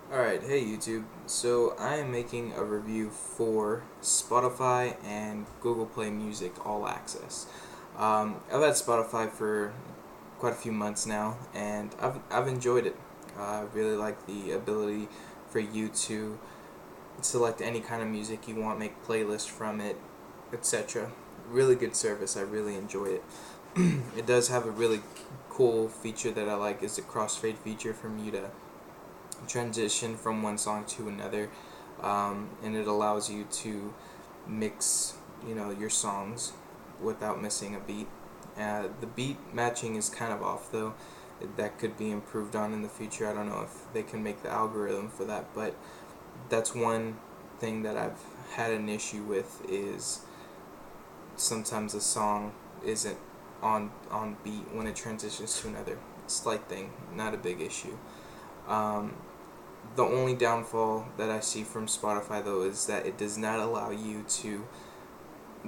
Alright, hey YouTube. So I am making a review for Spotify and Google Play Music All Access. I've had Spotify for quite a few months now, and I've enjoyed it. I really like the ability for you to select any kind of music you want, make playlists from it, etc. Really good service. I really enjoy it. It does have a really cool feature that I like is the crossfade feature from you to transition from one song to another, and it allows you to mix your songs without missing a beat. The beat matching is kind of off though. That could be improved on in the future. I don't know if they can make the algorithm for that, but that's one thing that I've had an issue with is sometimes a song isn't on beat when it transitions to another. Slight thing, not a big issue. Um, the only downfall that I see from Spotify though is that it does not allow you to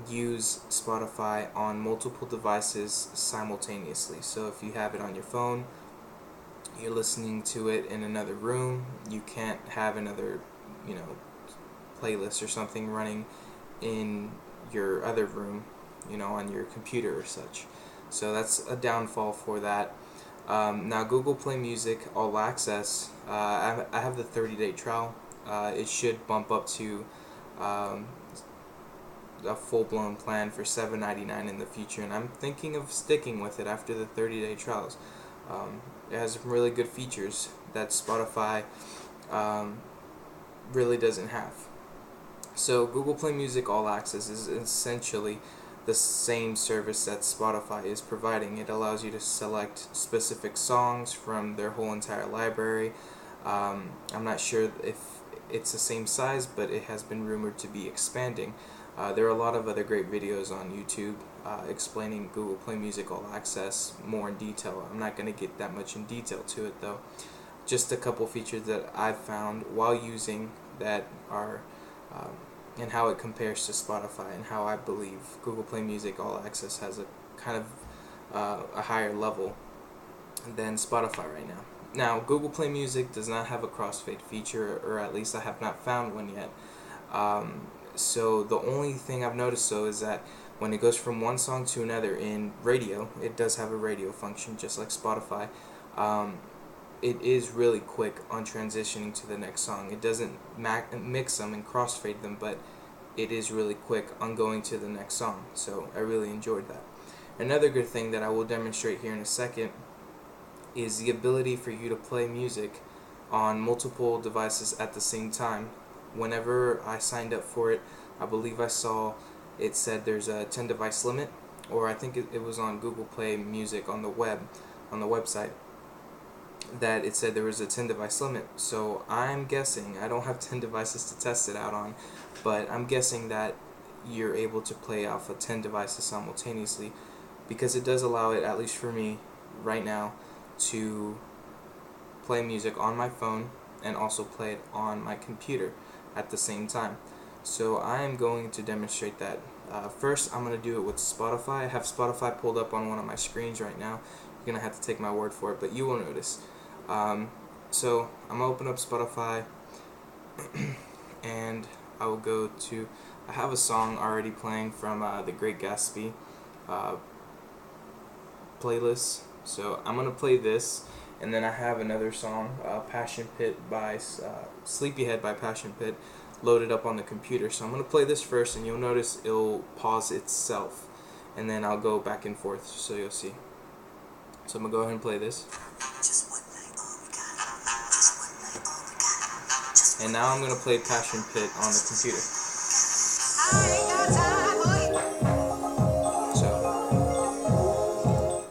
use Spotify on multiple devices simultaneously. So if you have it on your phone, you're listening to it in another room, you can't have another, you know, playlist or something running in your other room, on your computer or such. So that's a downfall for that. Now, Google Play Music All Access, I have the 30-day trial. It should bump up to um, a full-blown plan for $7.99 in the future, and I'm thinking of sticking with it after the 30-day trials. It has some really good features that Spotify um, really doesn't have. So Google Play Music All Access is essentially the same service that Spotify is providing. It allows you to select specific songs from their whole entire library. I'm not sure if it's the same size, but it has been rumored to be expanding. There are a lot of other great videos on YouTube explaining Google Play Music All Access more in detail. I'm not going to get that much in detail to it though. Just a couple features that I've found while using that are um, and how it compares to Spotify, and how I believe Google Play Music All Access has a kind of a higher level than Spotify right now. Now, Google Play Music does not have a crossfade feature, or at least I have not found one yet. So the only thing I've noticed though is that when it goes from one song to another in radio, it does have a radio function just like Spotify. Um, it is really quick on transitioning to the next song. It doesn't mix them and crossfade them, but it is really quick on going to the next song. So I really enjoyed that. Another good thing that I will demonstrate here in a second is the ability for you to play music on multiple devices at the same time. Whenever I signed up for it, I believe I saw it said there's a 10 device limit, or I think it was on Google Play Music on the website, that it said there was a 10 device limit. So I'm guessing, I don't have 10 devices to test it out on, but I'm guessing that you're able to play off of 10 devices simultaneously, because it does allow it, at least for me right now, to play music on my phone and also play it on my computer at the same time. So I am going to demonstrate that. First, I'm going to do it with Spotify. I have Spotify pulled up on one of my screens right now. You're going to have to take my word for it, but you will notice. So I'm going to open up Spotify and I will go to, I have a song already playing from The Great Gatsby playlist. So I'm going to play this, and then I have another song, Passion Pit by Sleepyhead by Passion Pit, loaded up on the computer. So I'm going to play this first, and you'll notice it'll pause itself, and then I'll go back and forth so you'll see. So I'm going to go ahead and play this. And now I'm going to play Passion Pit on the computer.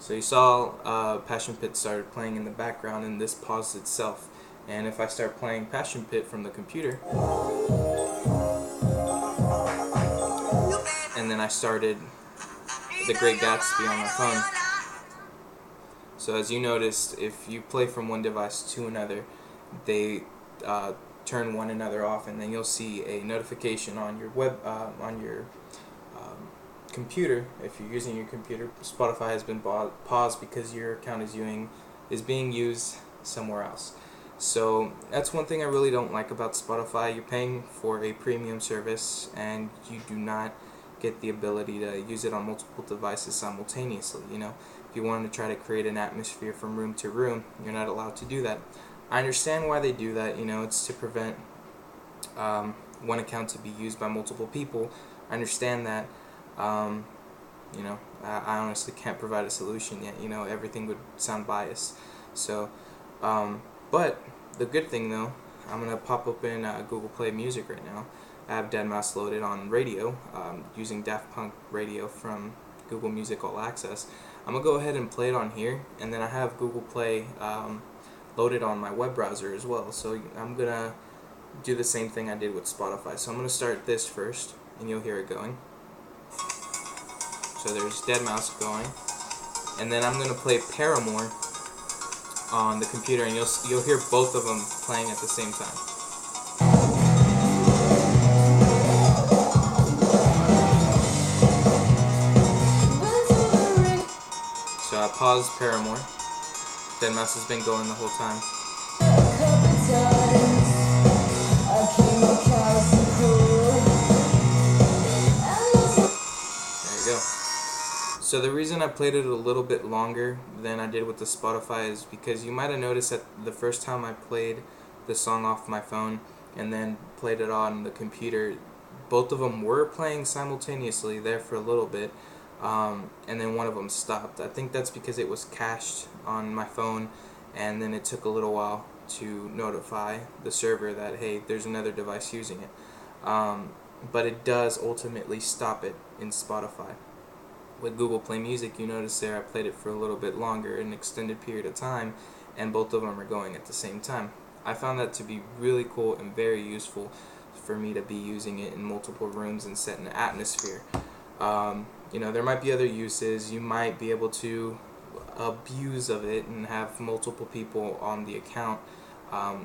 So you saw Passion Pit started playing in the background, and this paused itself. And if I start playing Passion Pit from the computer, and then I started The Great Gatsby on my phone. So as you noticed, if you play from one device to another, they turn one another off, and then you'll see a notification on your computer. If you're using your computer, Spotify has been paused because your account is being used somewhere else. So that's one thing I really don't like about Spotify. You're paying for a premium service and you do not get the ability to use it on multiple devices simultaneously. If you wanted to try to create an atmosphere from room to room, you're not allowed to do that. I understand why they do that. It's to prevent one account to be used by multiple people. I understand that. Um, I honestly can't provide a solution yet. Everything would sound biased. So, but the good thing though, I'm gonna pop open Google Play Music right now. I have deadmau5 loaded on radio, using Daft Punk Radio from Google Music All Access. I'm gonna go ahead and play it on here, and then I have Google Play loaded on my web browser as well. So I'm gonna do the same thing I did with Spotify. So I'm gonna start this first, and you'll hear it going. So there's deadmau5 going, and then I'm gonna play Paramore on the computer, and you'll hear both of them playing at the same time. So I paused Paramore. deadmau5 has been going the whole time. There you go. So the reason I played it a little bit longer than I did with the Spotify is because you might have noticed that the first time I played the song off my phone and then played it on the computer, both of them were playing simultaneously there for a little bit, and then one of them stopped. I think that's because it was cached on my phone, and then it took a little while to notify the server that, hey, there's another device using it. But it does ultimately stop it in Spotify. With Google Play Music, you notice there I played it for a little bit longer, an extended period of time, and both of them are going at the same time. I found that to be really cool and very useful for me to be using it in multiple rooms and set an atmosphere. There might be other uses. You might be able to abuse of it and have multiple people on the account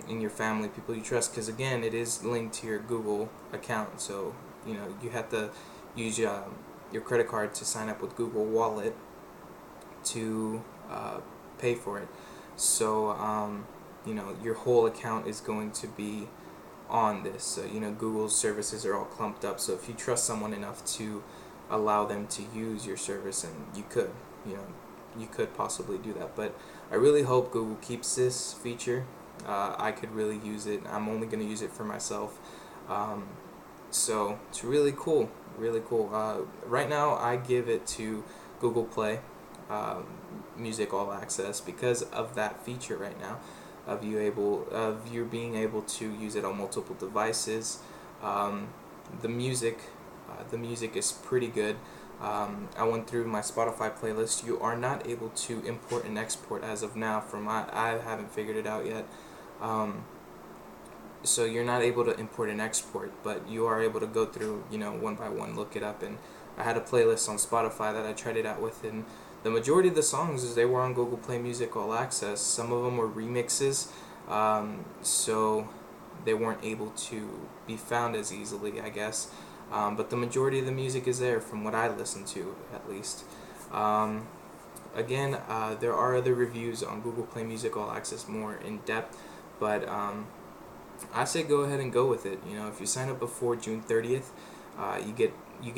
in your family, people you trust, because again, it is linked to your Google account. So you have to use your credit card to sign up with Google Wallet to pay for it. So your whole account is going to be on this. So Google's services are all clumped up. So if you trust someone enough to allow them to use your service, and you could possibly do that. But I really hope Google keeps this feature. I could really use it. I'm only going to use it for myself. So it's really cool. Right now I give it to Google Play Music All Access because of that feature right now of you being able to use it on multiple devices. The music is pretty good. I went through my Spotify playlist. You are not able to import and export as of now. I haven't figured it out yet. So you're not able to import and export, but you are able to go through, one by one, look it up. And I had a playlist on Spotify that I tried it out with, and the majority of the songs, they were on Google Play Music All Access. Some of them were remixes, so they weren't able to be found as easily, I guess. But the majority of the music is there, from what I listen to, at least. Again, there are other reviews on Google Play Music All Access more in depth, but I say go ahead and go with it. If you sign up before June 30th, you get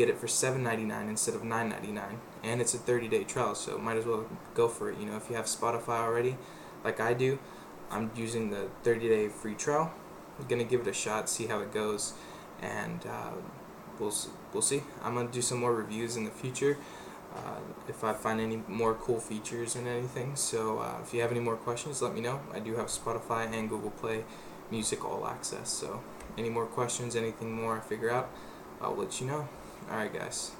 it for $7.99 instead of $9.99, and it's a 30-day trial, so might as well go for it. If you have Spotify already, like I do, I'm using the 30-day free trial. I'm gonna give it a shot, see how it goes, and we'll see. I'm gonna do some more reviews in the future if I find any more cool features and anything. So if you have any more questions, let me know. I do have Spotify and Google Play Music All Access. So any more questions, anything more I figure out, I'll let you know. Alright guys.